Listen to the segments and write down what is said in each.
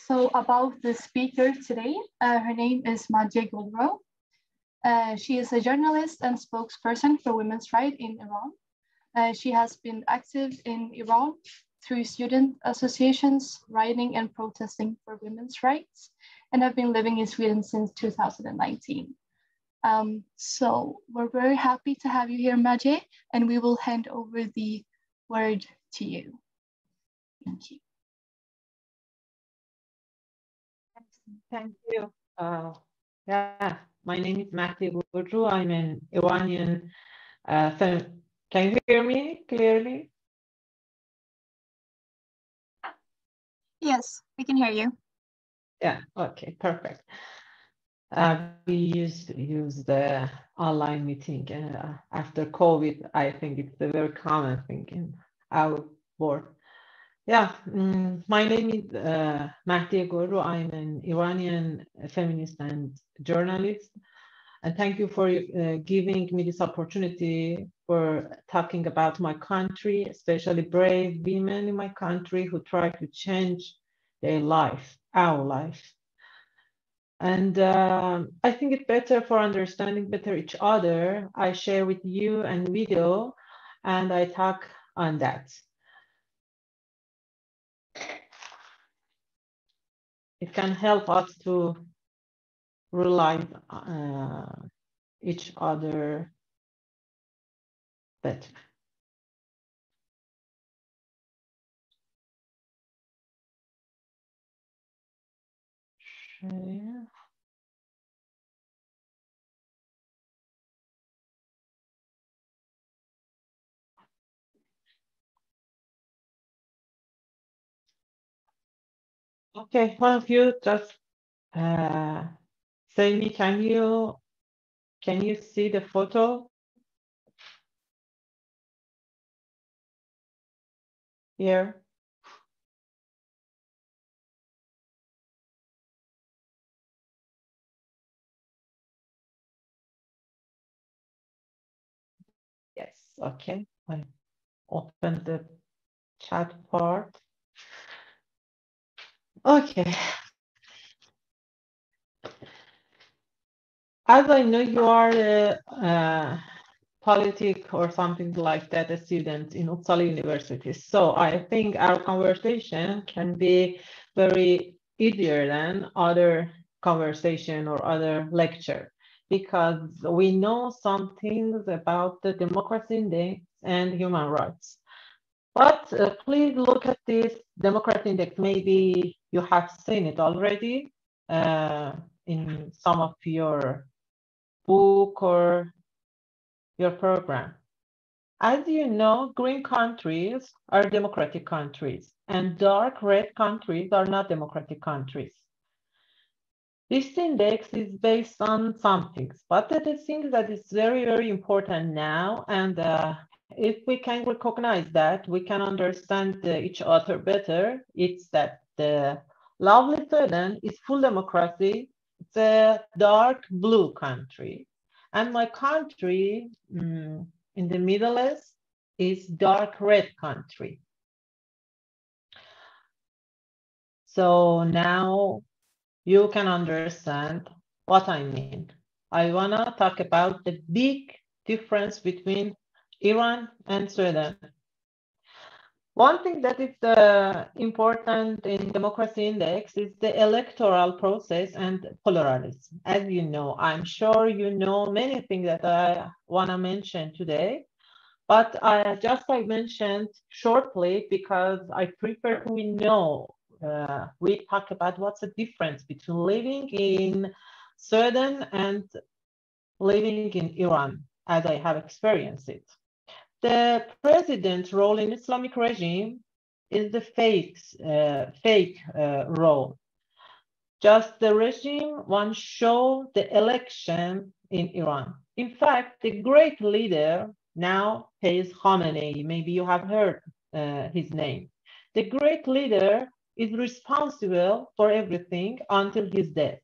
So about the speaker today, her name is Mahdieh Golroo. She is a journalist and spokesperson for women's rights in Iran. She has been active in Iran through student associations, writing and protesting for women's rights, and have been living in Sweden since 2019. So we're very happy to have you here, Mahdieh, and we will hand over the word to you. Thank you. Thank you. Yeah, my name is Mahdieh Golroo. I'm an Iranian. Can you hear me clearly? Yes, we can hear you. Yeah, okay, perfect. We used to use the online meeting after COVID. I think it's a very common thing in our world. Yeah, my name is Mahdieh Golroo. I'm an Iranian feminist and journalist. And thank you for giving me this opportunity for talking about my country, especially brave women in my country who try to change their life, our life. And I think it's better for understanding better each other. I share with you and video, and I talk on that. It can help us to realize each other better. Share. Okay, one of you just say me, can you see the photo here? Yes, okay. I open the chat part. Okay. As I know, you are a politic or something like that, a student in Uppsala University. So I think our conversation can be very easier than other conversation or other lecture, because we know some things about the democracy index and human rights. But please look at this democracy index. Maybe you have seen it already in some of your book or your program. As you know, green countries are democratic countries, and dark red countries are not democratic countries. This index is based on some things, but the thing that is very, very important now, and if we can recognize that, we can understand each other better. It's that the lovely Sweden is full democracy. It's a dark blue country. And my country in the Middle East is dark red country. So now you can understand what I mean. I wanna talk about the big difference between Iran and Sweden. One thing that is important in democracy index is the electoral process and pluralism. As you know, I'm sure you know many things that I want to mention today, but I mentioned shortly because I prefer we know. We talk about what's the difference between living in Sweden and living in Iran, as I have experienced it. The president's role in Islamic regime is the fake role. Just the regime wants to show the election in Iran. In fact, the great leader now is Khamenei. Maybe you have heard his name. The great leader is responsible for everything until his death.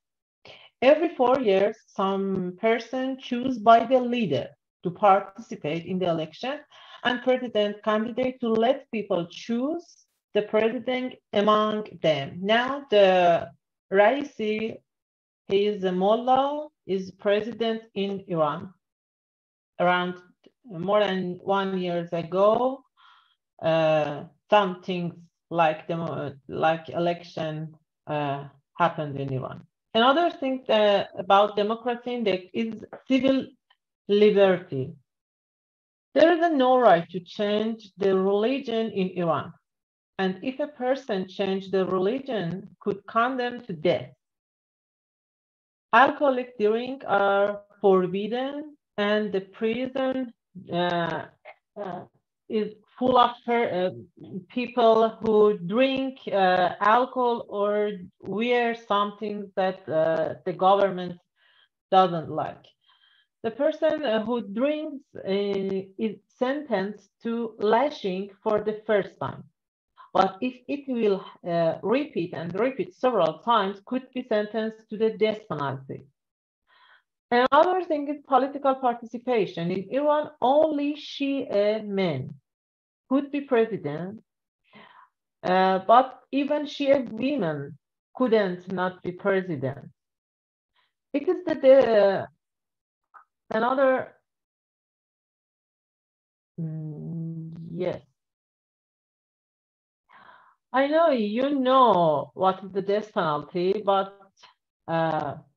Every 4 years, some person chosen by the leader to participate in the election, and president candidate to let people choose the president among them. Now the Raisi, he is a mullah, is president in Iran. Around more than 1 year ago, some things like election happened in Iran. Another thing about democracy index is civil liberty. There is no right to change the religion in Iran. And if a person changed the religion, could condemn to death. Alcoholic drinks are forbidden, and the prison is full of people who drink alcohol or wear something that the government doesn't like. The person who drinks is sentenced to lashing for the first time. But if it will repeat several times, could be sentenced to the death penalty. Another thing is political participation. In Iran, only Shia men could be president, but even Shia women couldn't not be president. It is another, yes. I know you know what is the death penalty, but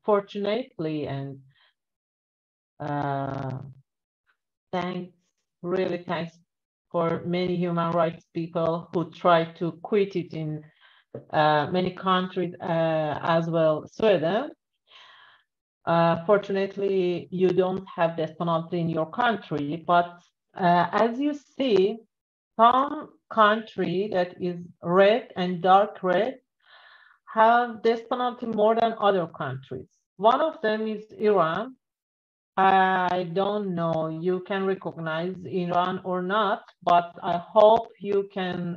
fortunately and thanks for many human rights people who try to quit it in many countries as well, Sweden. Fortunately, you don't have death penalty in your country, but as you see, some country that is red and dark red have death penalty more than other countries. One of them is Iran. I don't know you can recognize Iran or not, but I hope you can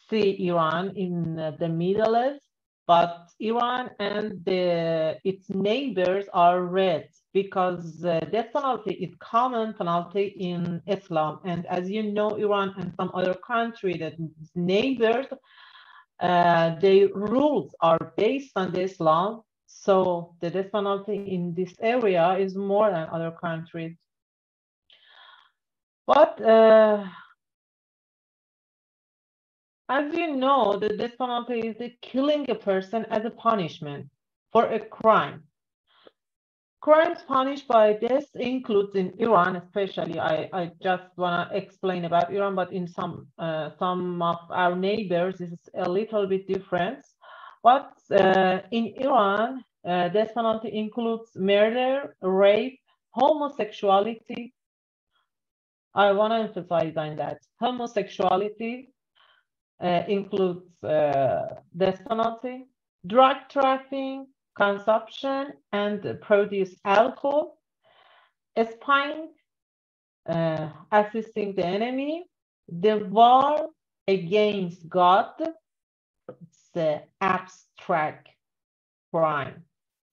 see Iran in the Middle East. But Iran and its neighbors are red because death penalty is common penalty in Islam. And as you know, Iran and some other country that neighbors, their rules are based on the Islam. So the death penalty in this area is more than other countries. But as you know, the death penalty is killing a person as a punishment for a crime. Crimes punished by death includes in Iran, especially. I just want to explain about Iran, but in some of our neighbors, this is a little bit different. But in Iran, death penalty includes murder, rape, homosexuality. I want to emphasize on that. Homosexuality includes death penalty, drug trafficking, consumption and produce alcohol, spying, assisting the enemy, the war against God. It's the abstract crime,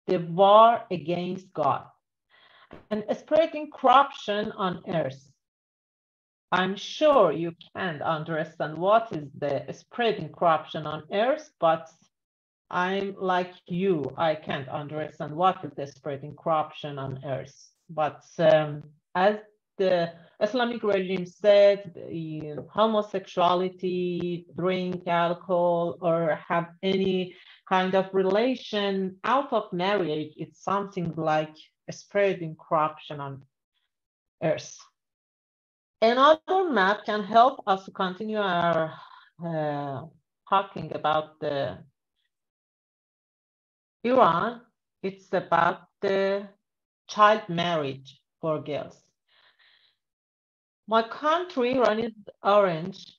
the war against God, and spreading corruption on earth. I'm sure you can't understand what is the spreading corruption on earth, but I'm like you, I can't understand what is the spreading corruption on earth. But as the Islamic regime said, homosexuality, drink alcohol, or have any kind of relation out of marriage, it's something like spreading corruption on earth. Another map can help us to continue our talking about the Iran. It's about the child marriage for girls. My country, Iran, is orange.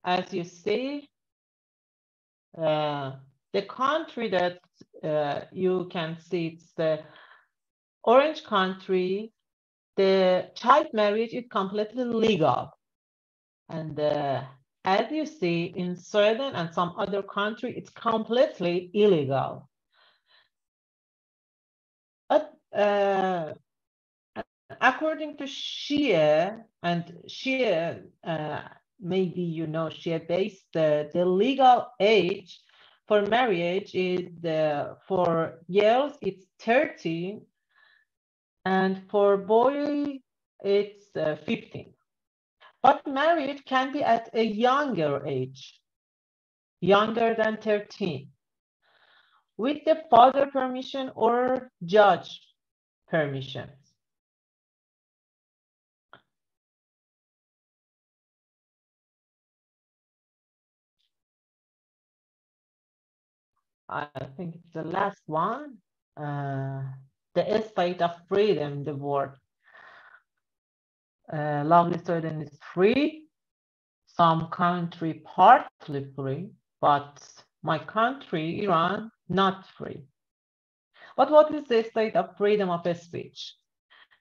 As you see, the country that you can see, it's the orange country. The child marriage is completely legal. And as you see, in Sweden and some other country, it's completely illegal. But according to Shia, and Shia maybe you know, Shia-based, the legal age for marriage is for girls it's 13, and for boys it's 15. But marriage can be at a younger age, younger than 13, with the father permission or judge permission. I think it's the last one, the state of freedom, the word. Lovely Sweden is free, some country partly free, but my country, Iran, not free. But what is the state of freedom of speech?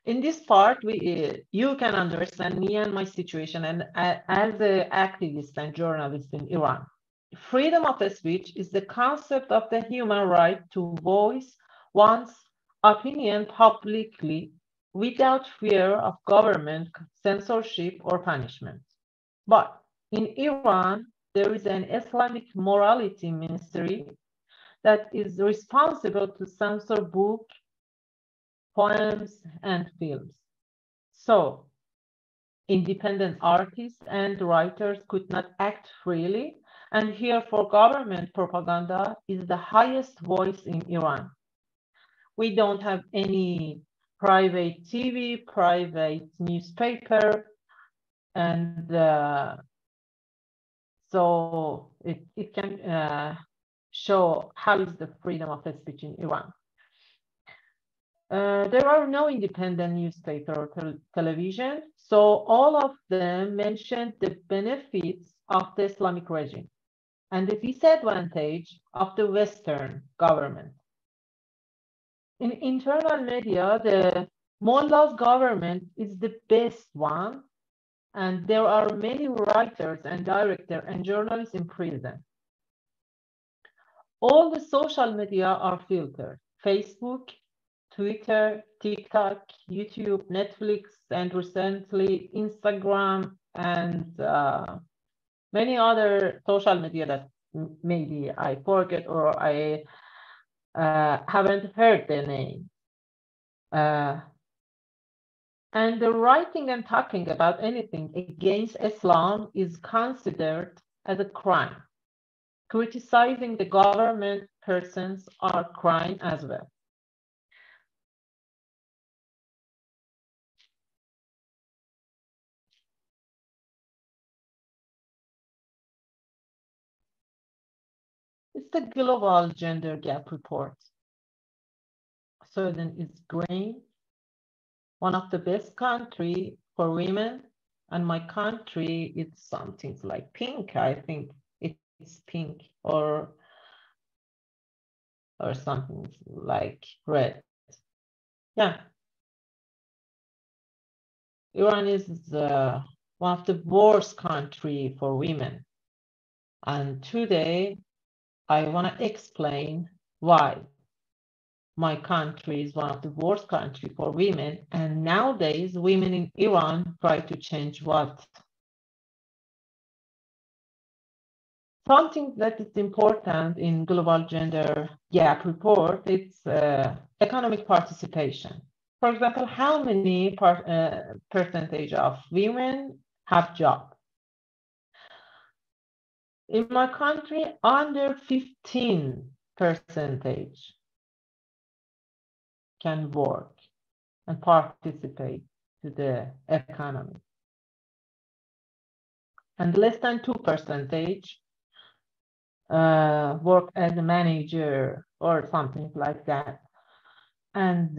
In this part, you can understand me and my situation and as an activist and journalist in Iran. Freedom of speech is the concept of the human right to voice one's opinion publicly without fear of government censorship or punishment. But in Iran, there is an Islamic morality ministry that is responsible to censor books, poems, and films. So, independent artists and writers could not act freely, and herefore government propaganda is the highest voice in Iran. We don't have any private TV, private newspaper, and so it can show how is the freedom of speech in Iran. There are no independent newspaper or television, so all of them mention the benefits of the Islamic regime and the disadvantage of the Western government. In internal media, the Mullah's government is the best one, and there are many writers and directors and journalists in prison. All the social media are filtered: Facebook, Twitter, TikTok, YouTube, Netflix, and recently Instagram, and many other social media that maybe I forget or I haven't heard the name. And the writing and talking about anything against Islam is considered as a crime. Criticizing the government persons are crime as well. It's the global gender gap report. Sweden is green, one of the best country for women, and my country it's something like pink. I think it's pink or something like red. Yeah. Iran is one of the worst country for women. And today I want to explain why my country is one of the worst country for women. And nowadays women in Iran try to change what? Something that is important in global gender gap report, it's economic participation. For example, how many percentage of women have job? In my country, under 15% can work and participate to the economy. And less than 2% work as a manager or something like that. And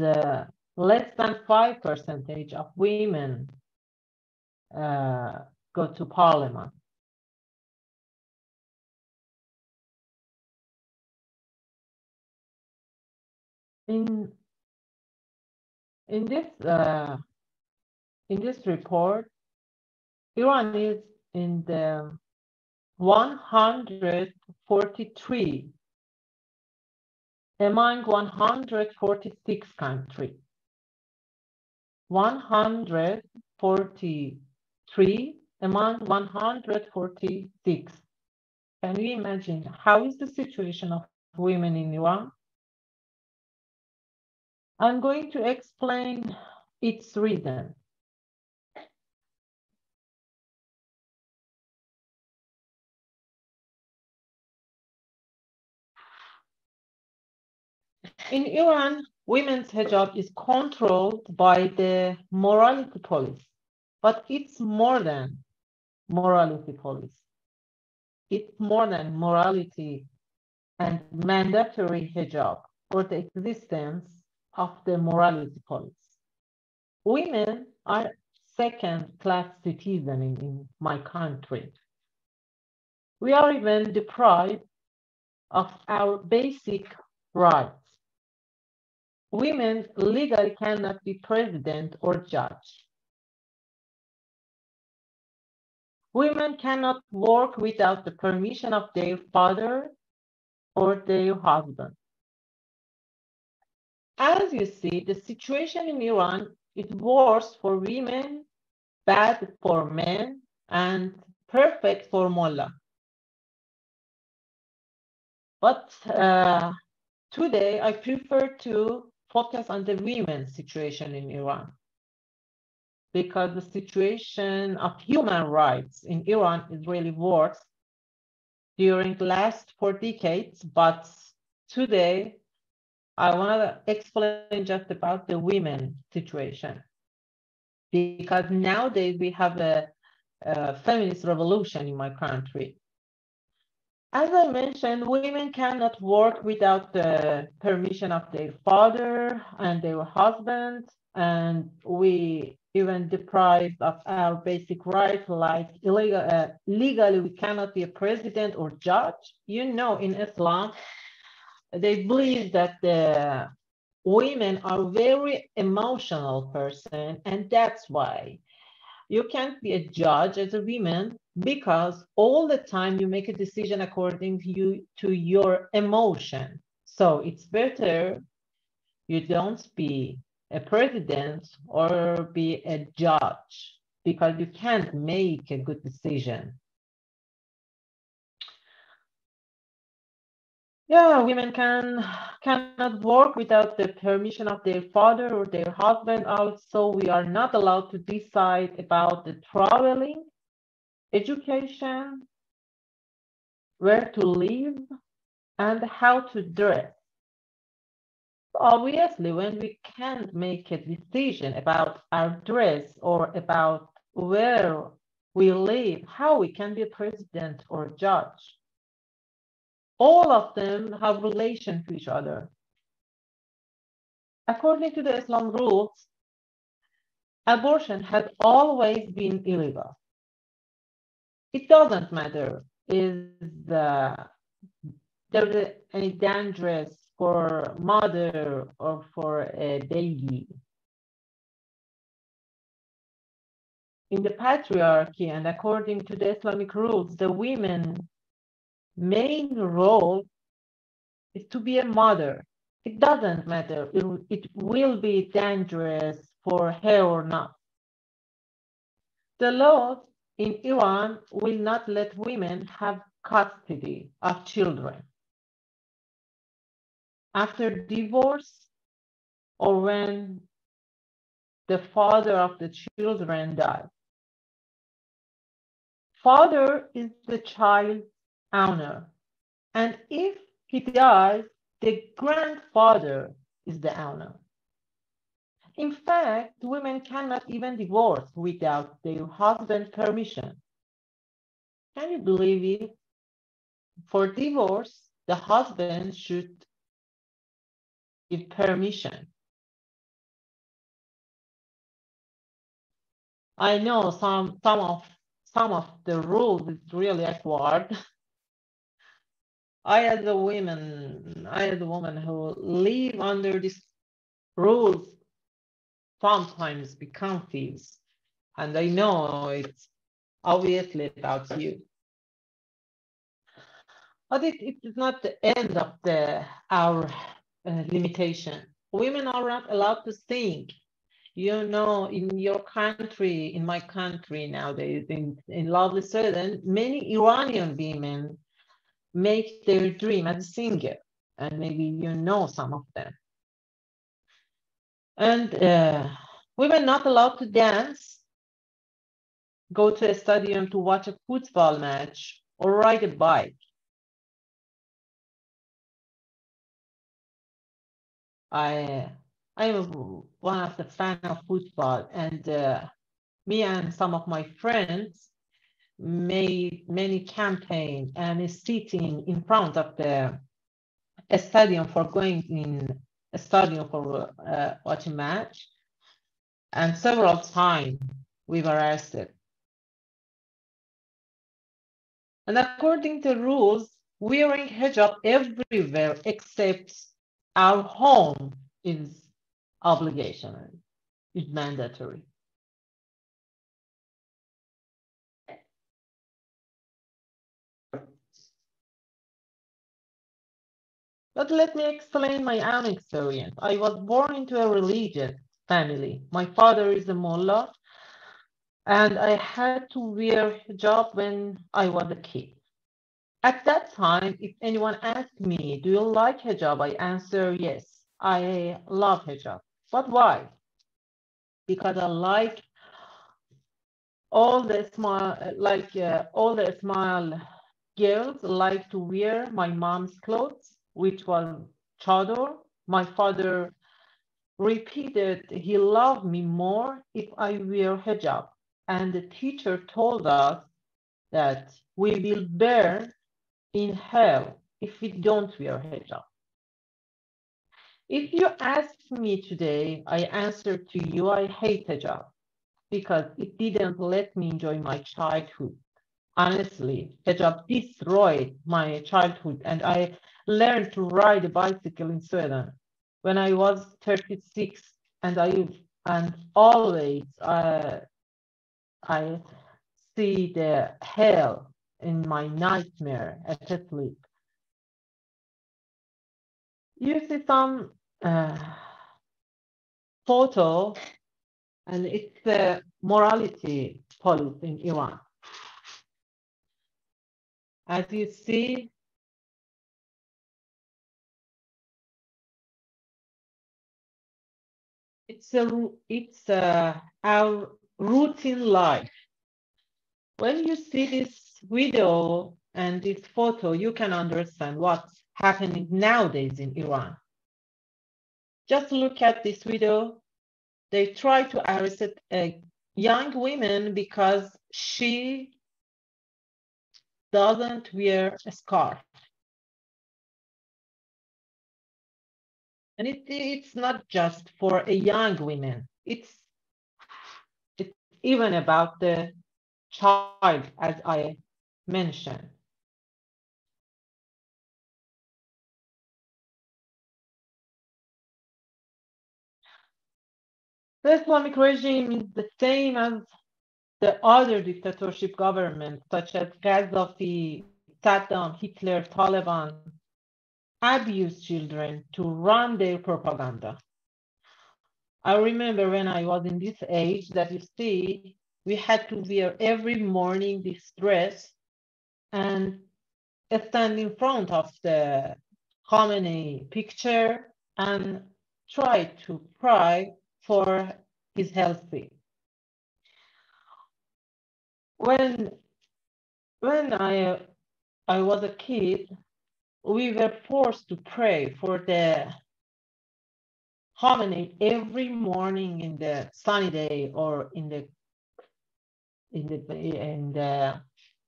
less than 5% of women go to parliament. In this report, Iran is in the 143 among 146 countries. 143 among 146. Can you imagine how is the situation of women in Iran? I'm going to explain its reason. In Iran, women's hijab is controlled by the morality police, but it's more than morality police. It's more than morality and mandatory hijab for the existence of the morality police. Women are second-class citizens in my country. We are even deprived of our basic rights. Women legally cannot be president or judge. Women cannot work without the permission of their father or their husband. As you see, the situation in Iran is worse for women, bad for men, and perfect for mullah. But today, I prefer to focus on the women's situation in Iran, because the situation of human rights in Iran is really worse during the last 4 decades. But today, I want to explain just about the women situation, because nowadays we have a feminist revolution in my country. As I mentioned, women cannot work without the permission of their father and their husband, and we even deprived of our basic rights, like legally we cannot be a president or judge. You know, in Islam, they believe that the women are very emotional person, and that's why you can't be a judge as a woman, because all the time you make a decision according to your emotion. So it's better you don't be a president or be a judge, because you can't make a good decision. Yeah, women cannot work without the permission of their father or their husband. Also, we are not allowed to decide about the traveling, education, where to live, and how to dress. Obviously, when we can't make a decision about our dress or about where we live, how we can be a president or judge. All of them have relation to each other. According to the Islam rules, abortion has always been illegal. It doesn't matter is there any dangerous for mother or for a baby. In the patriarchy and according to the Islamic rules, the women's main role is to be a mother. It doesn't matter, it will be dangerous for her or not. The laws in Iran will not let women have custody of children after divorce or when the father of the children dies. Father is the child's owner, and if he dies, the grandfather is the owner. In fact, women cannot even divorce without their husband's permission. Can you believe it? For divorce, the husband should give permission. I know some of the rules is really awkward. I as a woman who live under these rules sometimes be confused, and I know it's obviously about you. But it is not the end of our limitation. Women are not allowed to sing You know, in your country, in my country nowadays, in lovely Sweden, many Iranian women make their dream as a singer, and maybe you know some of them. And we were not allowed to dance, go to a stadium to watch a football match, or ride a bike. I am one of the fan of football, and me and some of my friends made many campaigns and is sitting in front of the stadium for going in a stadium for watch a match, and several times we were arrested. And according to rules, wearing hijab everywhere except our home is obligatory, is mandatory. But let me explain my own experience. I was born into a religious family. My father is a mullah, and I had to wear hijab when I was a kid. At that time, if anyone asked me, do you like hijab? I answer, yes, I love hijab. But why? Because I like all the small girls like to wear my mom's clothes, which was chador. My father repeated he loved me more if I wear hijab. And the teacher told us that we will burn in hell if we don't wear hijab. If you ask me today, I answer to you, I hate hijab because it didn't let me enjoy my childhood. Honestly, hijab destroyed my childhood, and I learned to ride a bicycle in Sweden when I was 36, and always I see the hell in my nightmare at sleep. You see some photo, and it's the morality policy in Iran. As you see, it's our routine life. When you see this video and this photo, you can understand what's happening nowadays in Iran. Just look at this video. They try to arrest a young woman because she doesn't wear a scarf. And it's not just for a young woman. It's even about the child, as I mentioned. The Islamic regime is the same as the other dictatorship governments, such as Gaddafi, Saddam, Hitler, Taliban, abuse children to run their propaganda. I remember when I was in this age that you see, we had to wear every morning this dress and stand in front of the Khomeini picture and try to pray for his healthy. When I was a kid, we were forced to pray for the Khomeini every morning in the sunny day or in the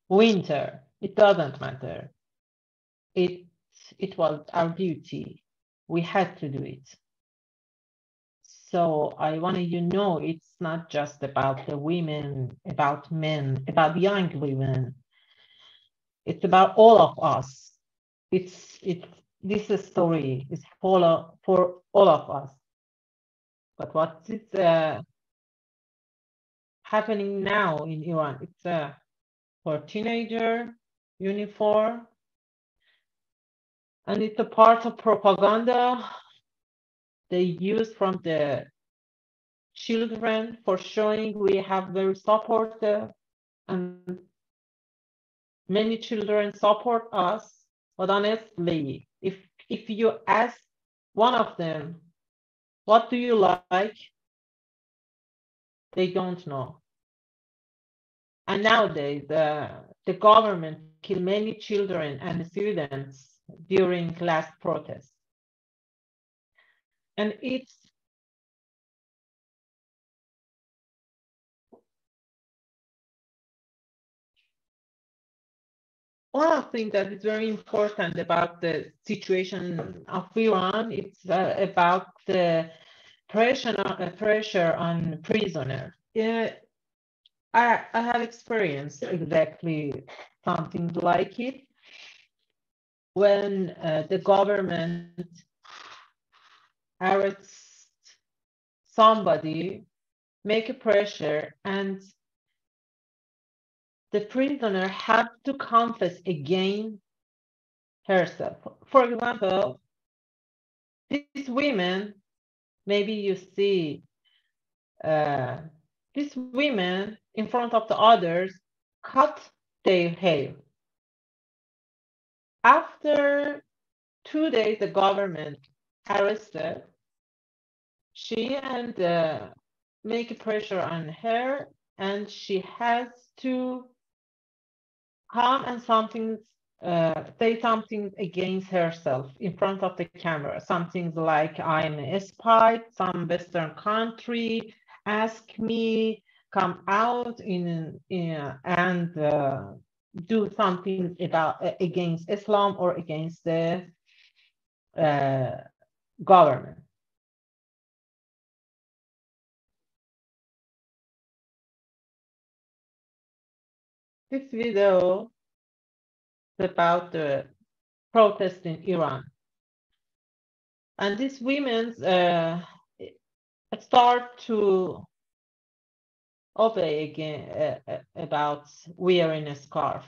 winter. It doesn't matter. It was our duty. We had to do it. So I wanted you to know it's not just about the women, about men, about young women. It's about all of us. This story is for all of us. But what is happening now in Iran? It's for teenager uniform, and it's a part of propaganda they use from the children for showing we have very supportive, and many children support us. But honestly, if you ask one of them, what do you like? They don't know. And nowadays, the government killed many children and students during last protests. And it's one of the things that is very important about the situation of Iran. It's about the pressure on prisoners. I have experienced exactly something like it when the government arrests somebody, make a pressure, and the prisoner have to confess again herself. For example, these women, maybe you see these women in front of the others cut their hair. After 2 days, the government arrested she and make pressure on her, and she has to come and say something against herself in front of the camera. Something like, I'm a spy, some Western country ask me come out and do something against Islam or against the government. This video is about the protest in Iran. And these women start to obey again about wearing a scarf.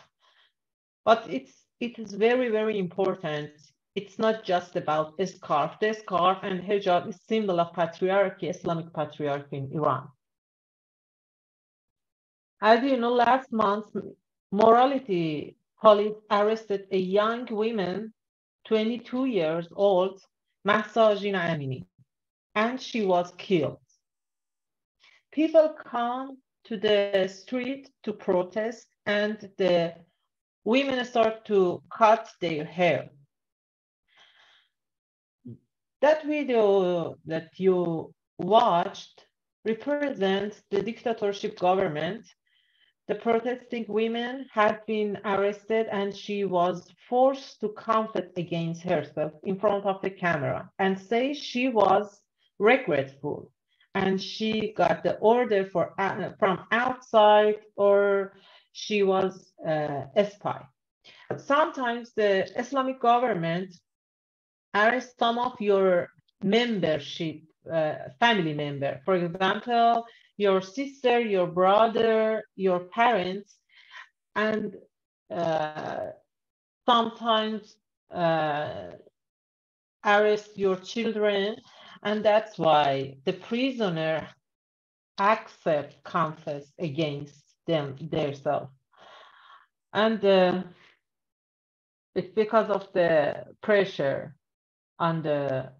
But it is very, very important. It's not just about a scarf. The scarf and hijab is symbol of patriarchy, Islamic patriarchy in Iran. As you know, last month, morality police arrested a young woman, 22 years old, Mahsa Amini, and she was killed. People come to the street to protest, and the women start to cut their hair. That video that you watched represents the dictatorship government. The protesting women had been arrested, and she was forced to confess against herself in front of the camera and say she was regretful and she got the order from outside, or she was a spy. Sometimes the Islamic government arrests some of your membership, family member. For example, your sister, your brother, your parents, and sometimes arrest your children, and that's why the prisoner confess against themselves. And it's because of the pressure on the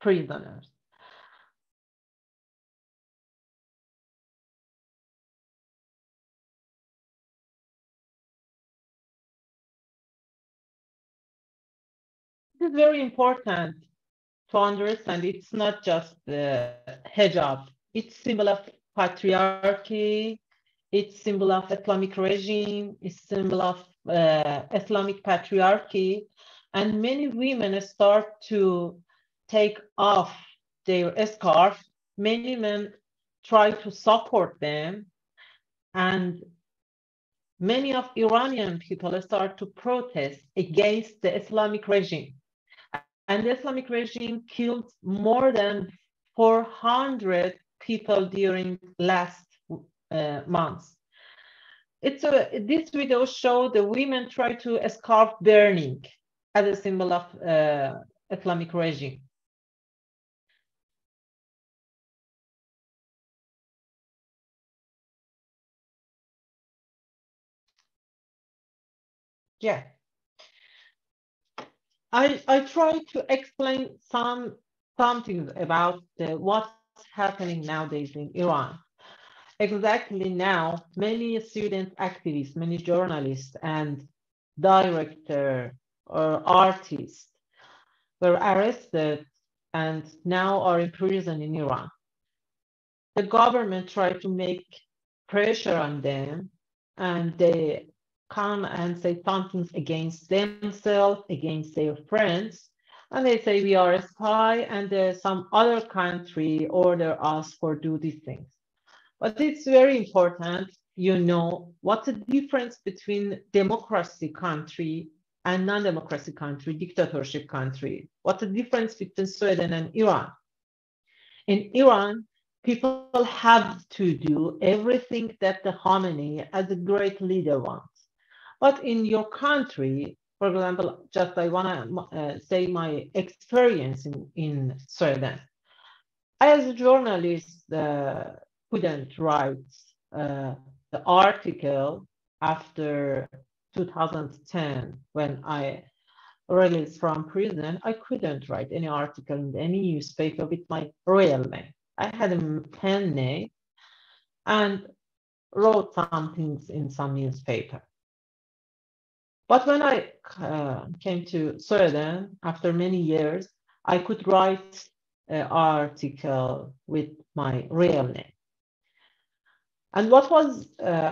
prisoners. It is very important to understand it's not just the hijab. It's symbol of patriarchy. It's symbol of Islamic regime. It's symbol of Islamic patriarchy. And many women start to take off their scarf. Many men try to support them. And many of Iranian people start to protest against the Islamic regime. And the Islamic regime killed more than 400 people during last months. This video shows the women try to scarf burning as a symbol of Islamic regime. Yeah. I try to explain something about what's happening nowadays in Iran. Exactly now, many student activists, many journalists and director or artists were arrested and now are in prison in Iran. The government tried to make pressure on them, and they come and say something against themselves, against their friends, and they say we are a spy, and some other country order us for do these things. But it's very important, you know, what's the difference between democracy country and non-democracy country, dictatorship country? What's the difference between Sweden and Iran? In Iran, people have to do everything that the Khamenei as a great leader wants. But in your country, for example, just I want to say my experience in Sweden. I, as a journalist, couldn't write the article after 2010 when I released from prison. I couldn't write any article in any newspaper with my real name. I had a pen name and wrote some things in some newspaper. But when I came to Sweden after many years, I could write an article with my real name. And what was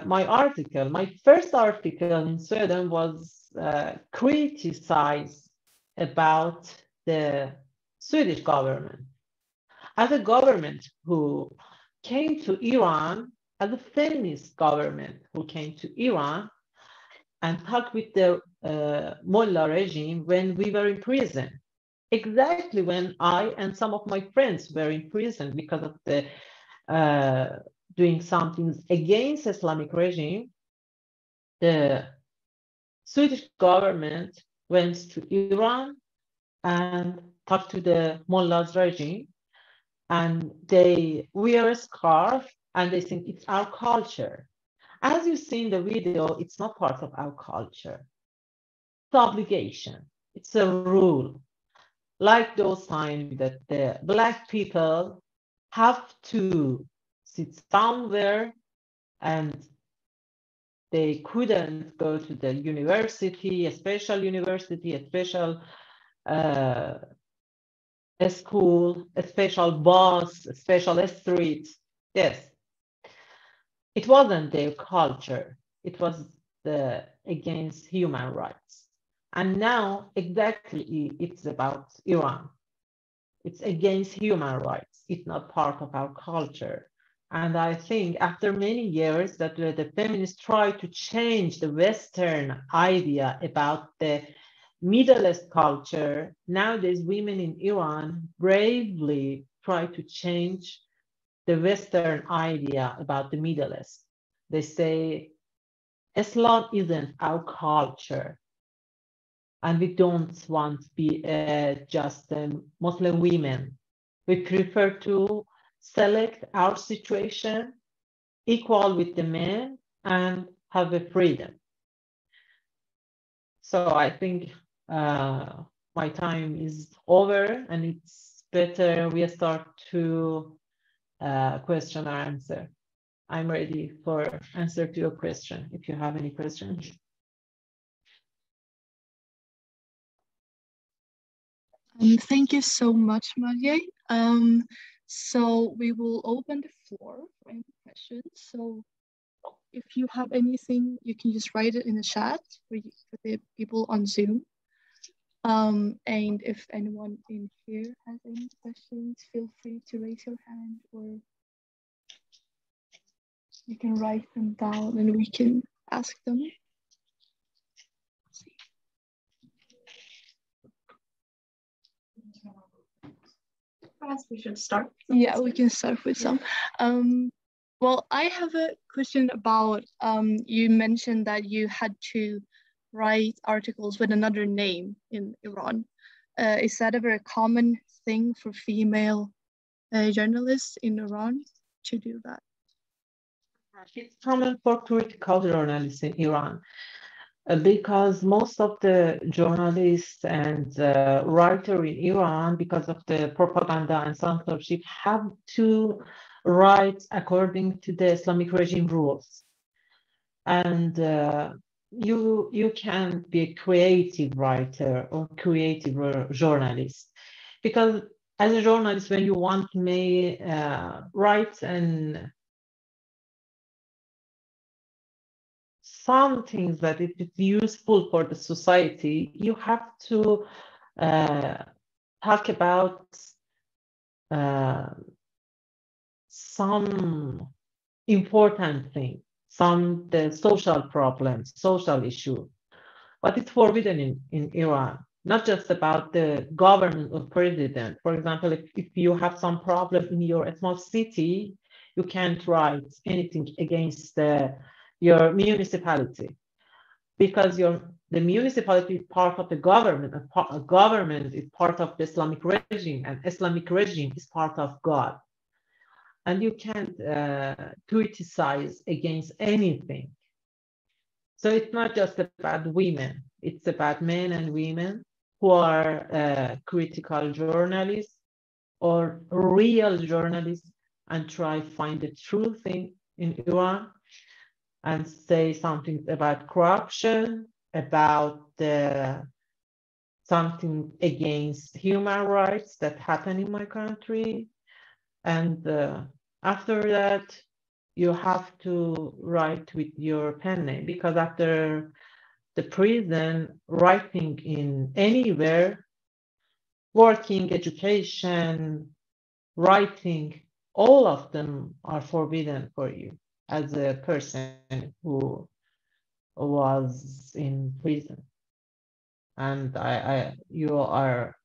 my article? My first article in Sweden was criticized about the Swedish government. As a government who came to Iran, as a feminist government who came to Iran and talked with the Mullah regime when we were in prison. Exactly when I and some of my friends were in prison because of the doing something against Islamic regime, the Swedish government went to Iran and talked to the Mullah's regime, and they wear a scarf and they think it's our culture. As you see in the video, it's not part of our culture. It's obligation. It's a rule. Like those times that the Black people have to sit somewhere and they couldn't go to the university, a special university, a special a school, a special bus, a special street. Yes. It wasn't their culture. It was against human rights. And now exactly it's about Iran. It's against human rights. It's not part of our culture. And I think after many years that the feminists try to change the Western idea about the Middle East culture, nowadays women in Iran bravely try to change the Western idea about the Middle East. They say Islam isn't our culture, and we don't want to be just Muslim women. We prefer to select our situation, equal with the men, and have a freedom. So I think my time is over, and it's better we start to question or answer. I'm ready for answer to your question, if you have any questions. Thank you so much, Mahdieh. So we will open the floor for any questions. So if you have anything, you can just write it in the chat for the people on Zoom. And if anyone in here has any questions, feel free to raise your hand, or you can write them down and we can ask them. Perhaps we should start. Yeah, we can start with some. Well, I have a question about, you mentioned that you had to write articles with another name in Iran. Is that a very common thing for female journalists in Iran to do that? It's common for critical journalists in Iran. Because most of the journalists and writers in Iran, because of the propaganda and censorship, have to write according to the Islamic regime rules. And you can't be a creative writer or creative journalist, because as a journalist, when you want to write and some things that it is useful for the society, you have to talk about some important thing, the social problems, social issue. But it's forbidden in Iran, not just about the government or president. For example, if you have some problem in your small city, you can't write anything against your municipality, because the municipality is part of the government, and government is part of the Islamic regime, and Islamic regime is part of God. And you can't criticize against anything. So it's not just about women, it's about men and women who are critical journalists or real journalists and try to find the true thing in Iran and say something about corruption, about something against human rights that happen in my country. And after that, you have to write with your pen name, because after the prison, writing in anywhere, working, education, writing, all of them are forbidden for you as a person who was in prison. And you are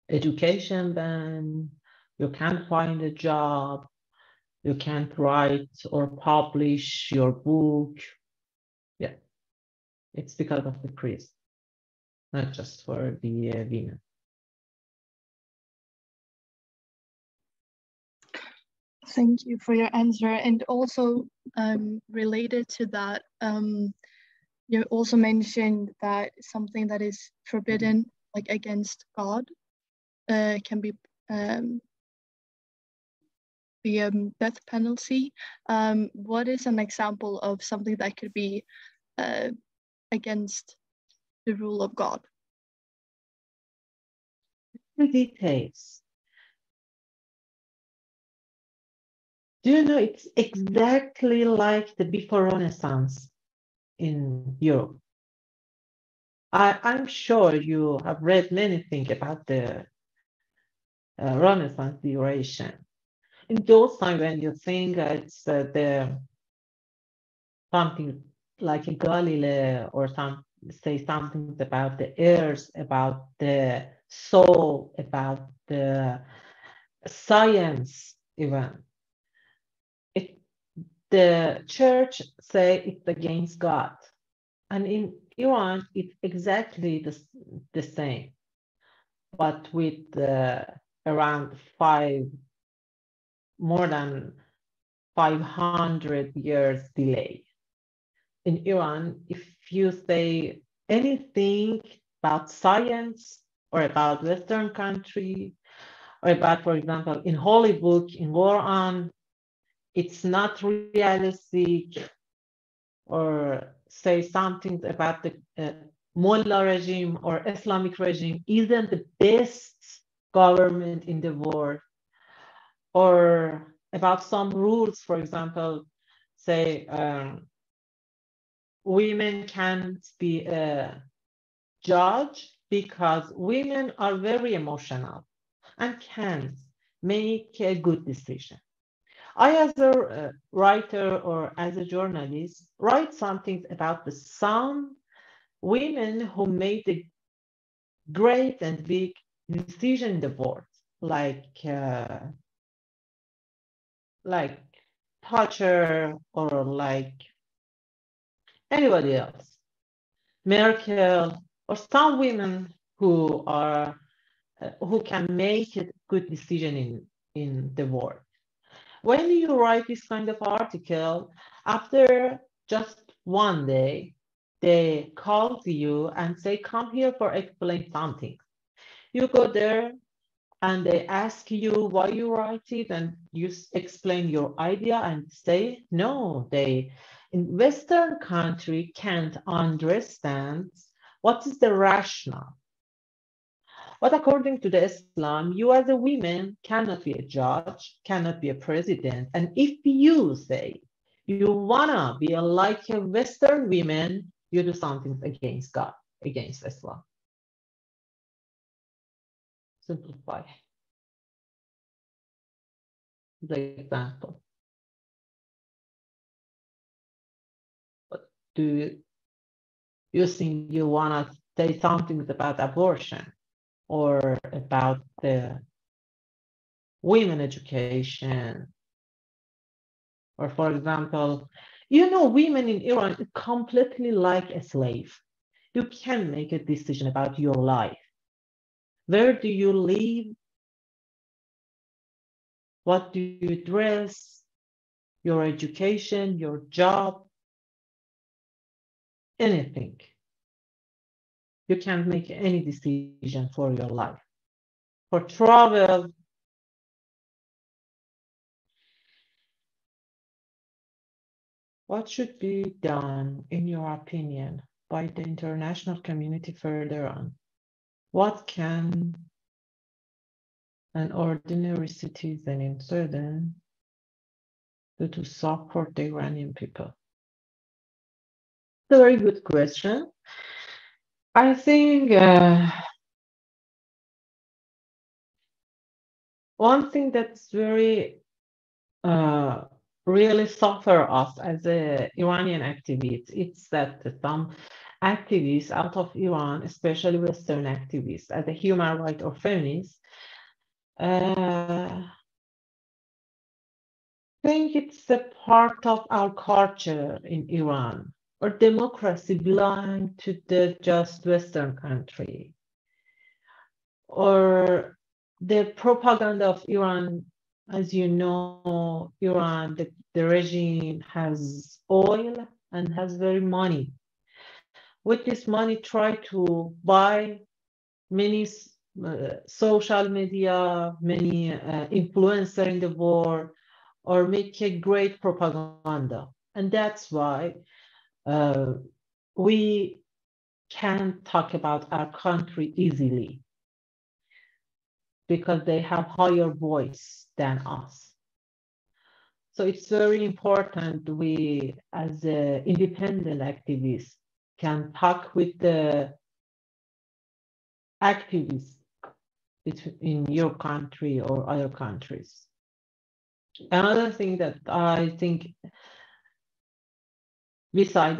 education ban, you can't find a job, you can't write or publish your book. Yeah, it's because of the prison, not just for the women. Thank you for your answer. And also related to that, you also mentioned that something that is forbidden, like against God, can be the death penalty. What is an example of something that could be against the rule of God? The details. Do you know, it's exactly like the before Renaissance in Europe. I'm sure you have read many things about the Renaissance duration. In those times when you think it's something like a Galilee or say something about the earth, about the soul, about the science even. The church say it's against God. And in Iran, it's exactly the same, but with around more than 500 years delay. In Iran, if you say anything about science or about Western country, or about, for example, in Holy Book, in Quran, it's not realistic, or say something about the Mullah regime or Islamic regime isn't the best government in the world, or about some rules, for example, say women can't be a judge because women are very emotional and can't make a good decision. I, as a writer or as a journalist, write something about some women who made a great and big decision in the world, like Thatcher or like anybody else, Merkel, or some women who can make a good decision in the world. When you write this kind of article, after just one day, they call you and say, come here for explain something. You go there and they ask you why you write it, and you explain your idea and say, no, they in Western country can't understand what is the rationale. But according to the Islam, you as a woman cannot be a judge, cannot be a president. And if you say you wanna be like a Western woman, you do something against God, against Islam. Simplify the example. But do you think you wanna say something about abortion or about the women education? Or for example, you know, women in Iran is completely like a slave. You can make a decision about your life. Where do you live? What do you dress? Your education, your job, anything. You can't make any decision for your life. For travel, what should be done, in your opinion, by the international community further on? What can an ordinary citizen in Sweden do to support the Iranian people? It's a very good question. I think one thing that's very really suffer us as Iranian activists, it's that some activists out of Iran, especially Western activists, as a human rights or feminists, think it's a part of our culture in Iran, or democracy belong to the just Western country, or the propaganda of Iran. As you know, Iran, the regime has oil and has very money. With this money, try to buy many social media, many influencers in the world, or make a great propaganda. And that's why we can't talk about our country easily, because they have higher voice than us. So it's very important we, as independent activists, can talk with the activists in your country or other countries. Another thing that I think, beside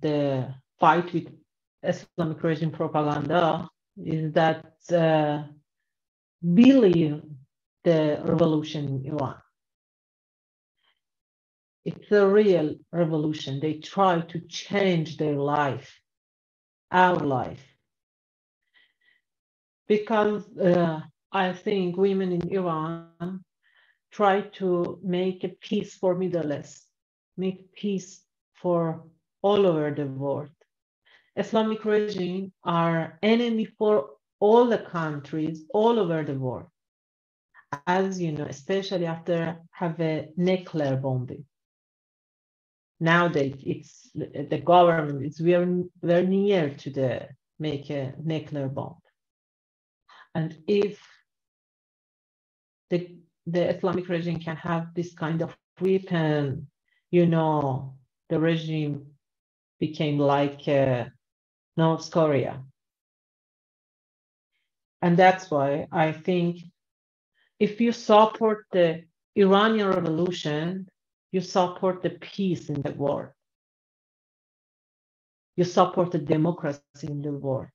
the fight with Islamic regime propaganda, is that believe the revolution in Iran. It's a real revolution. They try to change their life, our life. Because I think women in Iran try to make a peace for Middle East, make peace for all over the world. Islamic regime are enemy for all the countries all over the world. As you know, especially after have a nuclear bombing. Nowadays, it's the government is very near to the make a nuclear bomb. And if the Islamic regime can have this kind of weapon, you know, the regime became like North Korea. And that's why I think if you support the Iranian revolution, you support the peace in the world. You support the democracy in the world,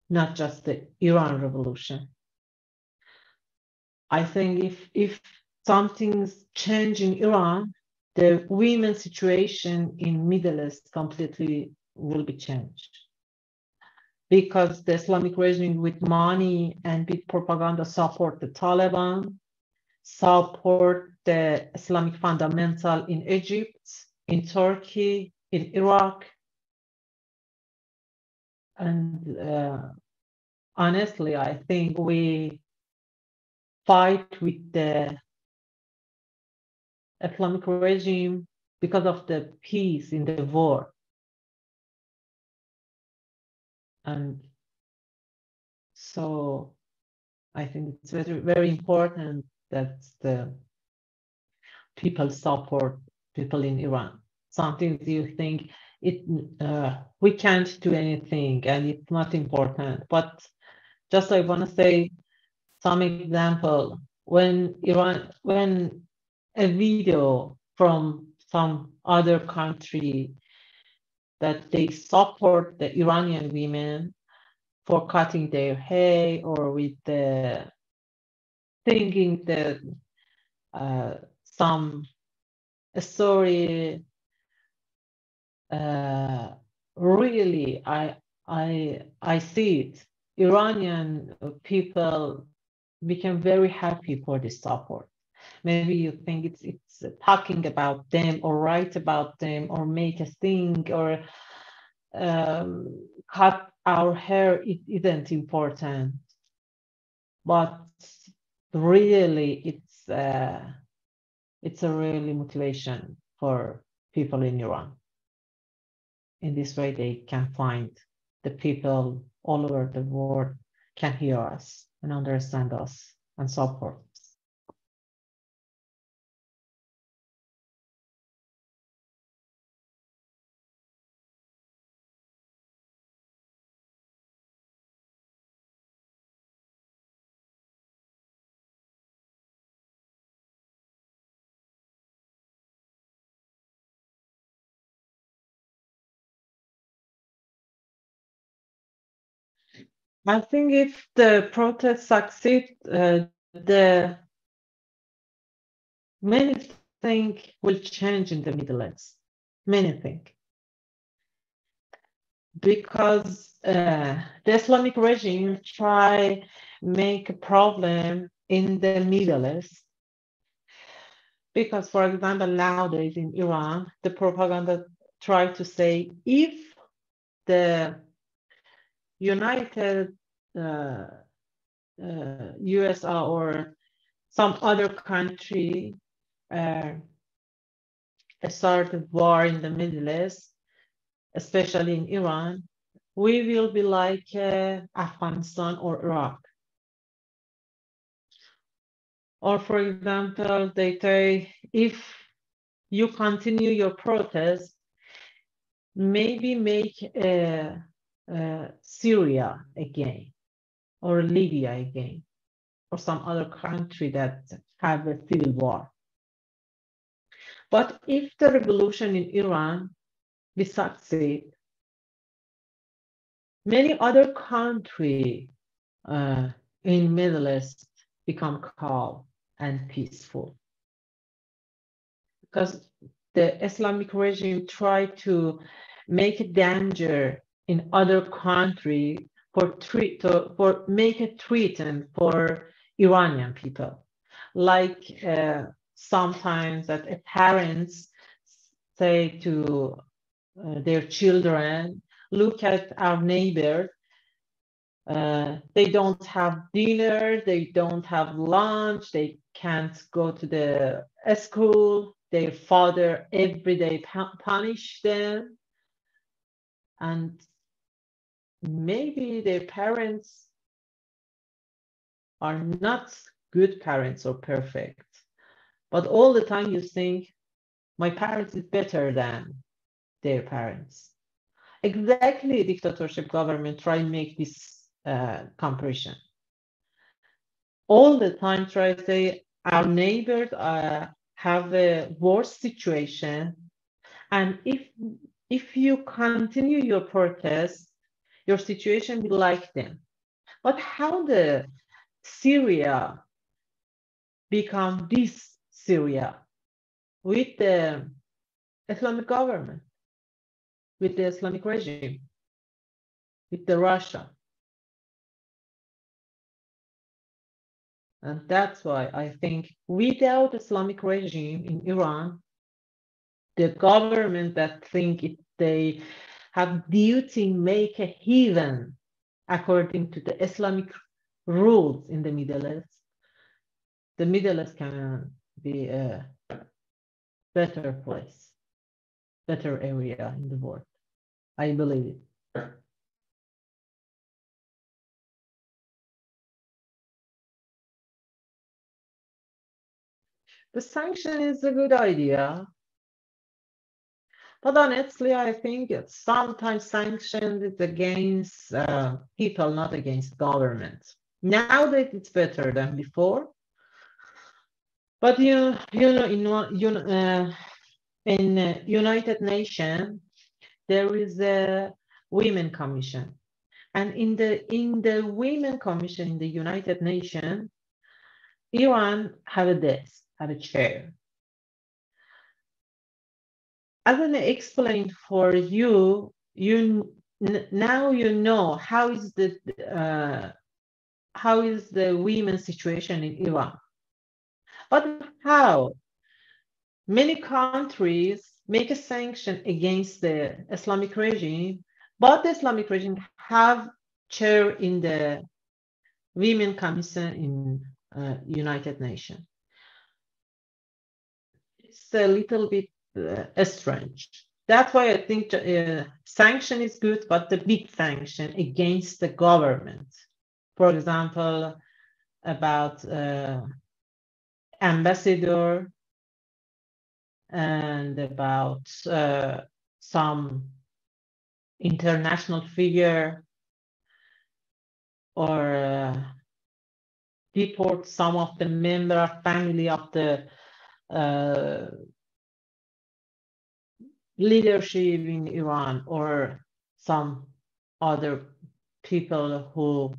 not just the Iran revolution. I think if something's changed in Iran, the women's situation in Middle East completely will be changed. Because the Islamic regime with money and with propaganda support the Taliban, support the Islamic fundamental in Egypt, in Turkey, in Iraq. And honestly, I think we fight with the Islamic regime because of the peace in the war. And so I think it's very, very important that the people support people in Iran. Something you think we can't do anything and it's not important. But just I want to say some example when a video from some other country that they support the Iranian women for cutting their hair or with the thinking that some story really I see it. Iranian people became very happy for this support. Maybe you think it's talking about them or write about them or make a thing or cut our hair. It isn't important, but really it's a really motivation for people in Iran. In this way, they can find the people all over the world can hear us and understand us and support us. I think if the protest succeeds, the many things will change in the Middle East. Many things. Because the Islamic regime try make a problem in the Middle East. Because, for example, nowadays in Iran, the propaganda try to say if the United USA or some other country started war in the Middle East, especially in Iran, we will be like Afghanistan or Iraq. Or for example, they say, if you continue your protest, maybe make Syria again, or Libya again, or some other country that have a civil war. But if the revolution in Iran will succeed, many other countries in Middle East become calm and peaceful. Because the Islamic regime tried to make a danger in other countries for make a threat for Iranian people. Like sometimes that parents say to their children, look at our neighbors. They don't have dinner, they don't have lunch, they can't go to the school. Their father every day punish them. And maybe their parents are not good parents or perfect. But all the time you think, my parents is better than their parents. Exactly, dictatorship government try to make this comparison. All the time try to say our neighbors have a worse situation, and if you continue your protest, your situation will like them. But how the Syria become this Syria with the Islamic government, with the Islamic regime, with the Russia? And that's why I think without Islamic regime in Iran, the government that think they have duty make a heaven according to the Islamic rules in the Middle East, the Middle East can be a better place, better area in the world. I believe it. The sanction is a good idea. But honestly, I think it's sometimes sanctioned is against people, not against government. Now that it's better than before. But in United Nations, there is a Women Commission, and in the Women Commission in the United Nations, Iran have a desk, have a chair. As I explained for you, now you know how is the women's situation in Iran. But how many countries make a sanction against the Islamic regime, but the Islamic regime have chair in the Women Commission in United Nations. It's a little bit strange. That's why I think sanction is good, but the big sanction against the government. For example, about ambassador and about some international figure, or deport some of the member of family of the leadership in Iran, or some other people who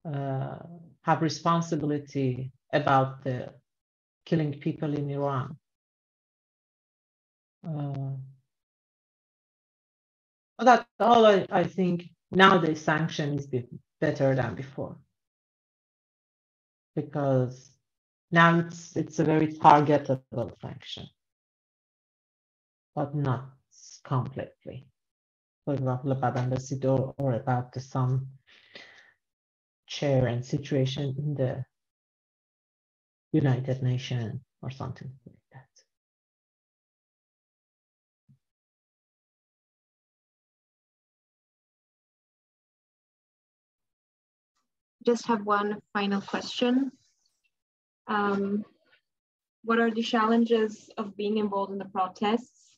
have responsibility about the killing people in Iran. That's all I think. Now the sanction is better than before, because now it's a very targetable sanction, but not completely. For example, about ambassador or about some chair and situation in the United Nations or something like that. Just have one final question. What are the challenges of being involved in the protests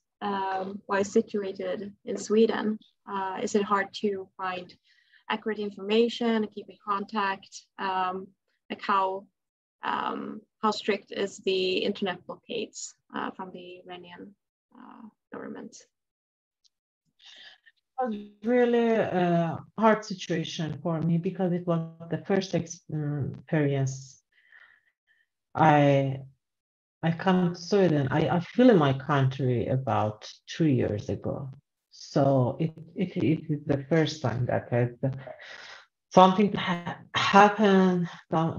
while situated in Sweden? Is it hard to find accurate information, keep in contact? Like how strict is the internet blockades from the Iranian government? It was really a hard situation for me, because it was the first experience I come to Sweden. I feel in my country about 2 years ago. So it is the first time that something happened,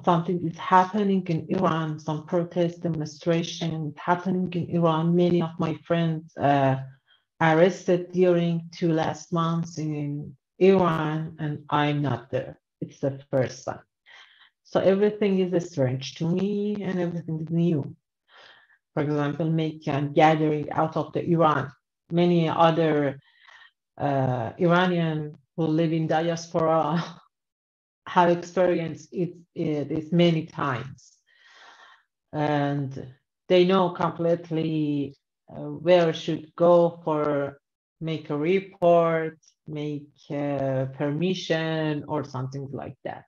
something is happening in Iran, some protest demonstration happening in Iran. Many of my friends arrested during 2 last months in Iran, and I'm not there. It's the first time. So everything is strange to me, and everything is new. For example, making a gathering out of the Iran. Many other Iranians who live in diaspora have experienced it many times, and they know completely where should go for make a report, make permission or something like that.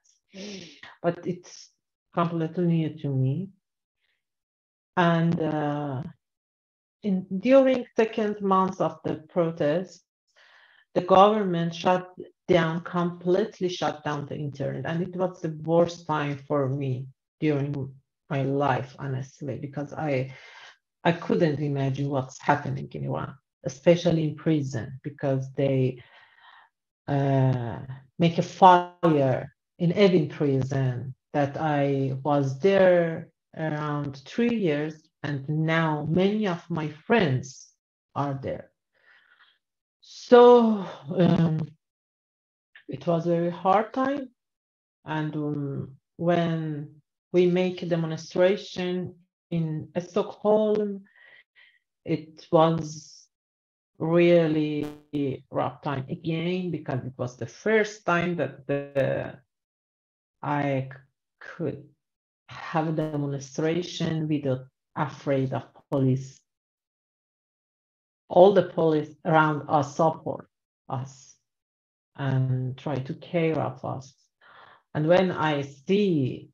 But it's completely new to me. And during second month of the protest, the government completely shut down the internet, and it was the worst time for me during my life, honestly, because I couldn't imagine what's happening in Iran, especially in prison, because they make a fire in Evin prison that I was there around 3 years, and now many of my friends are there. So it was a very hard time. And when we make a demonstration in Stockholm, it was really rough time again, because it was the first time that I could have a demonstration without afraid of police. All the police around us support us and try to care of us. And when I see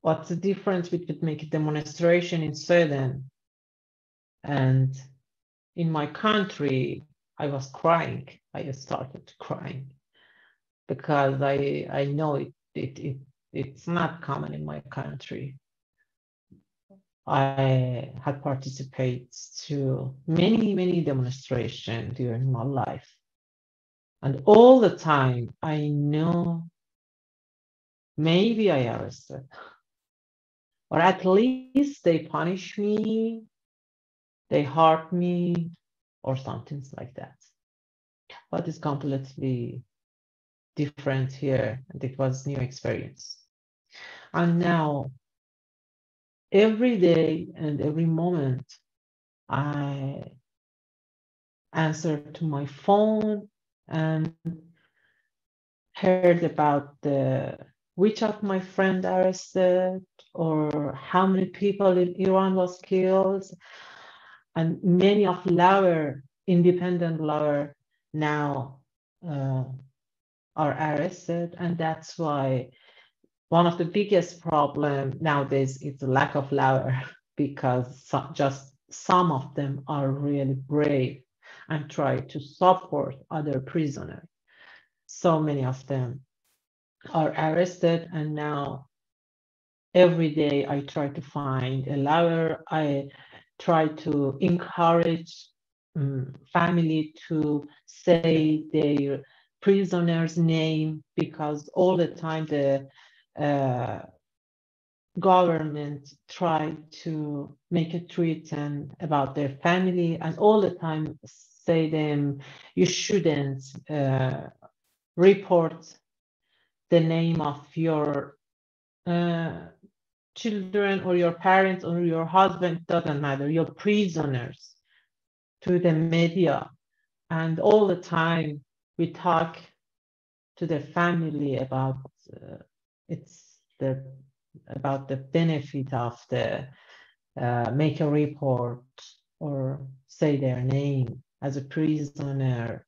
what's the difference between making a demonstration in Sweden and in my country, I was crying. I started crying because I know it's not common in my country. I had participated to many demonstrations during my life. And all the time I know maybe I arrested, or at least they punish me, they hurt me, or something like that. But it's completely different here, and it was new experience. And now, every day and every moment, I answer to my phone and heard about which of my friends arrested, or how many people in Iran was killed. And many of lawyer, independent lawyer now are arrested. And that's why one of the biggest problem nowadays is the lack of lawyer, because just some of them are really brave and try to support other prisoners. So many of them are arrested, and now every day I try to find a lawyer. I try to encourage family to say their prisoner's name, because all the time the government try to make a treatment about their family, and all the time say them, you shouldn't report the name of your children or your parents or your husband, doesn't matter, your prisoners, to the media. And all the time we talk to the family about about the benefit of the make a report or say their name as a prisoner.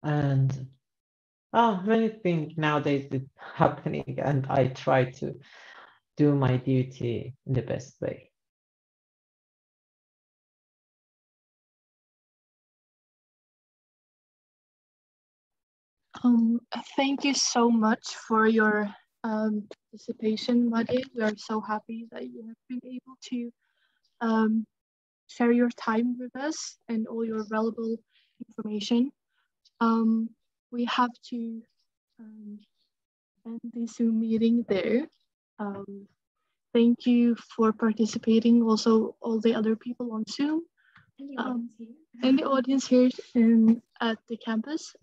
And many things nowadays is happening, and I try to do my duty in the best way. Thank you so much for your participation, Mahdieh. We are so happy that you have been able to share your time with us and all your valuable information. We have to end the Zoom meeting there. Thank you for participating, also all the other people on Zoom, and the audience here at the campus.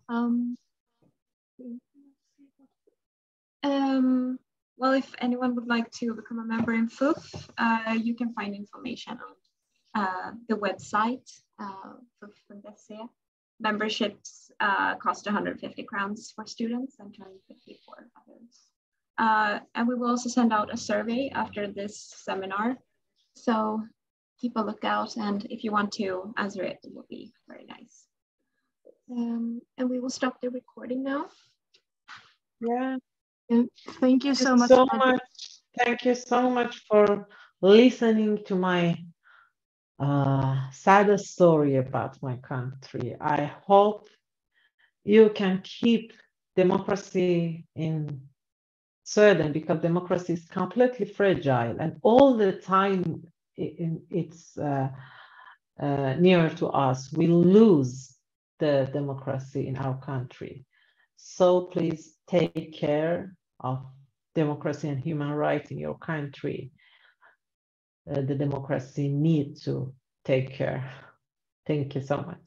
Well, if anyone would like to become a member in FUF, you can find information on the website, FUF.se. Memberships cost 150 crowns for students and 250 for others. And we will also send out a survey after this seminar. So keep a lookout, and if you want to answer it, it will be very nice. And we will stop the recording now. Yeah. And thank you so much. Thank you so much for listening to my sad story about my country. I hope you can keep democracy in Sweden, because democracy is completely fragile, and all the time it's near to us. We lose the democracy in our country. So please take care of democracy and human rights in your country. The democracy needs to take care. Thank you so much.